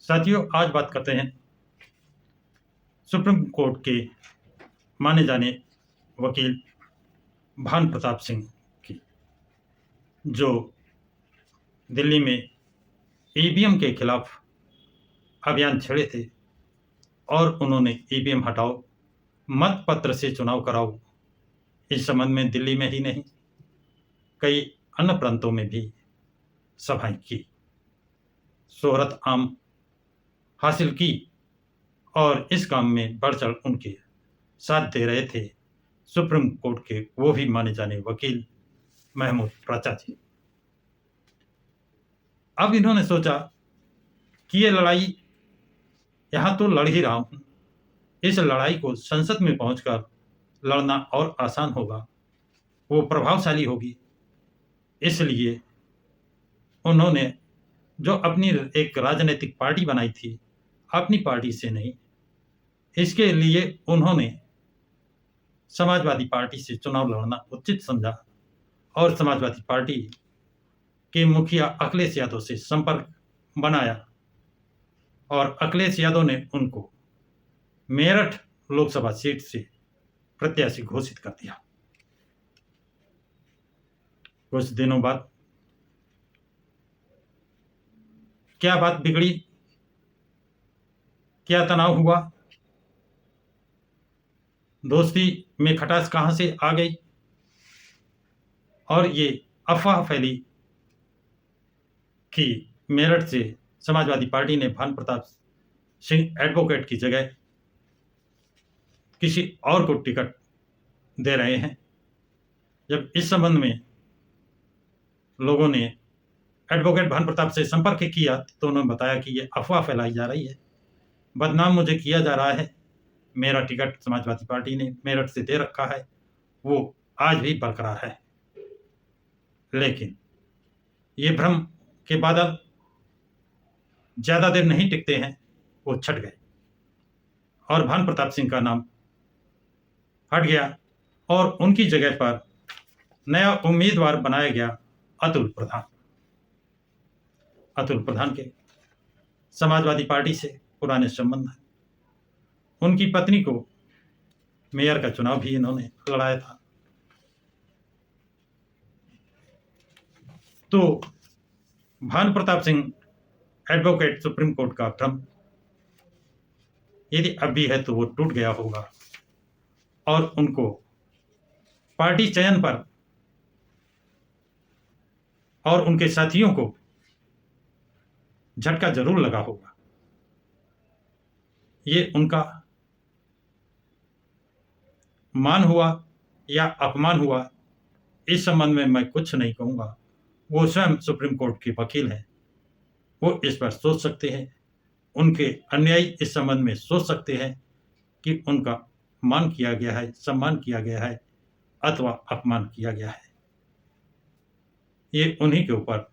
साथियों, आज बात करते हैं सुप्रीम कोर्ट के माने जाने वकील भानु प्रताप सिंह की, जो दिल्ली में ईवीएम के खिलाफ अभियान छेड़े थे और उन्होंने ईवीएम हटाओ, मत पत्र से चुनाव कराओ, इस संबंध में दिल्ली में ही नहीं कई अन्य प्रांतों में भी सभाएं की, शोहरत आम हासिल की और इस काम में बढ़ चढ़ उनके साथ दे रहे थे सुप्रीम कोर्ट के वो भी माने जाने वकील महमूद प्राचा जी। अब इन्होंने सोचा कि ये लड़ाई यहां तो लड़ ही रहा हूं, इस लड़ाई को संसद में पहुंचकर लड़ना और आसान होगा, वो प्रभावशाली होगी। इसलिए उन्होंने जो अपनी एक राजनीतिक पार्टी बनाई थी, अपनी पार्टी से नहीं, इसके लिए उन्होंने समाजवादी पार्टी से चुनाव लड़ना उचित समझा और समाजवादी पार्टी के मुखिया अखिलेश यादव से संपर्क बनाया और अखिलेश यादव ने उनको मेरठ लोकसभा सीट से प्रत्याशी घोषित कर दिया। कुछ दिनों बाद क्या बात बिगड़ी, क्या तनाव हुआ, दोस्ती में खटास कहां से आ गई और ये अफवाह फैली कि मेरठ से समाजवादी पार्टी ने भानु प्रताप सिंह एडवोकेट की जगह किसी और को टिकट दे रहे हैं। जब इस संबंध में लोगों ने एडवोकेट भानु प्रताप से संपर्क किया तो उन्होंने बताया कि ये अफवाह फैलाई जा रही है, बदनाम मुझे किया जा रहा है, मेरा टिकट समाजवादी पार्टी ने मेरठ से दे रखा है, वो आज भी बरकरार है। लेकिन ये भ्रम के बादल ज्यादा देर नहीं टिकते हैं, वो छट गए और भानु प्रताप सिंह का नाम हट गया और उनकी जगह पर नया उम्मीदवार बनाया गया अतुल प्रधान। अतुल प्रधान के समाजवादी पार्टी से पुराने संबंध हैं, उनकी पत्नी को मेयर का चुनाव भी इन्होंने लड़ाया था। तो Bhanu Pratap Singh advocate supreme court का भ्रम यदि अब भी है तो वो टूट गया होगा और उनको पार्टी चयन पर और उनके साथियों को झटका जरूर लगा होगा। ये उनका मान हुआ या अपमान हुआ, इस संबंध में मैं कुछ नहीं कहूंगा, वो स्वयं सुप्रीम कोर्ट के वकील हैं, वो इस पर सोच सकते हैं, उनके अनुयायी इस संबंध में सोच सकते हैं कि उनका मान किया गया है, सम्मान किया गया है अथवा अपमान किया गया है। ये उन्हीं के ऊपर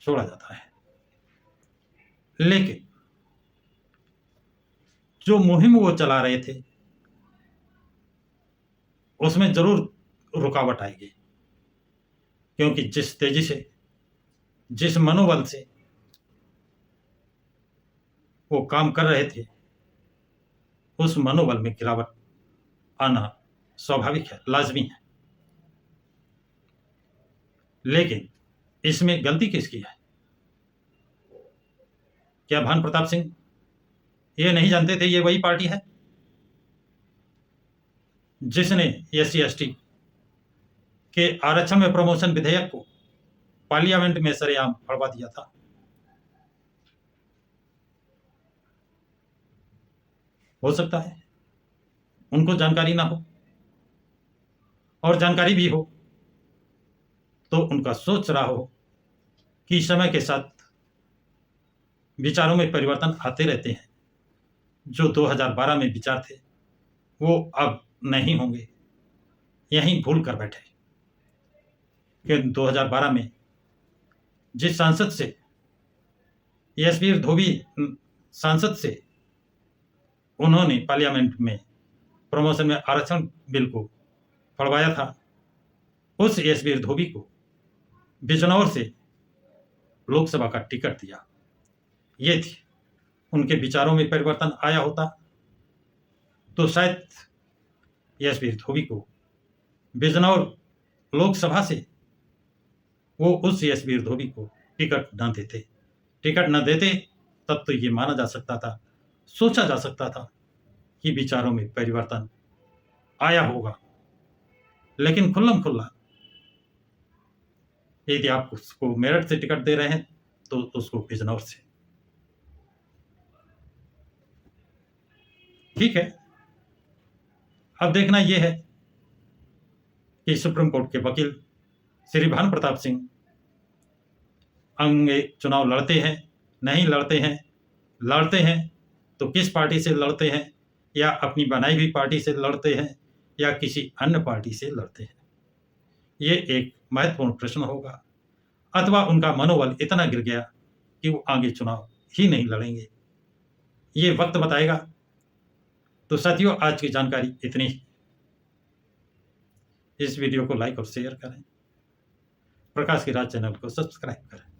छोड़ा जाता है। लेकिन जो मुहिम वो चला रहे थे उसमें जरूर रुकावट आएगी, क्योंकि जिस तेजी से, जिस मनोबल से वो काम कर रहे थे, उस मनोबल में गिरावट आना स्वाभाविक है, लाजमी है। लेकिन इसमें गलती किसकी है? क्या भानु प्रताप सिंह ये नहीं जानते थे ये वही पार्टी है जिसने SC/ST के आरक्षण में प्रमोशन विधेयक को पार्लियामेंट में सरेआम फड़वा दिया था? हो सकता है उनको जानकारी ना हो, और जानकारी भी हो तो उनका सोच रहा हो कि समय के साथ विचारों में परिवर्तन आते रहते हैं। जो 2012 में विचार थे वो अब नहीं होंगे, यहीं भूल कर बैठे कि 2012 में जिस सांसद से, यशवीर धोबी सांसद से उन्होंने पार्लियामेंट में प्रमोशन में आरक्षण बिल को फड़वाया था, उस यशवीर धोबी को बिजनौर से लोकसभा का टिकट दिया। ये थी उनके विचारों में परिवर्तन आया होता तो शायद यशवीर धोबी को बिजनौर लोकसभा से वो उस यशवीर धोबी को टिकट न देते तब तो ये माना जा सकता था, सोचा जा सकता था कि विचारों में परिवर्तन आया होगा। लेकिन खुल्लम खुल्ला यदि आप उसको मेरठ से टिकट दे रहे हैं तो उसको बिजनौर से। ठीक है, अब देखना यह है कि सुप्रीम कोर्ट के वकील श्री भानु प्रताप सिंह आगे चुनाव लड़ते हैं, नहीं लड़ते हैं, लड़ते हैं तो किस पार्टी से लड़ते हैं, या अपनी बनाई हुई पार्टी से लड़ते हैं, या किसी अन्य पार्टी से लड़ते हैं। ये एक महत्वपूर्ण प्रश्न होगा, अथवा उनका मनोबल इतना गिर गया कि वो आगे चुनाव ही नहीं लड़ेंगे। ये वक्त बताएगा। तो साथियों, आज की जानकारी इतनी ही। इस वीडियो को लाइक और शेयर करें, प्रकाश की राज चैनल को सब्सक्राइब करें।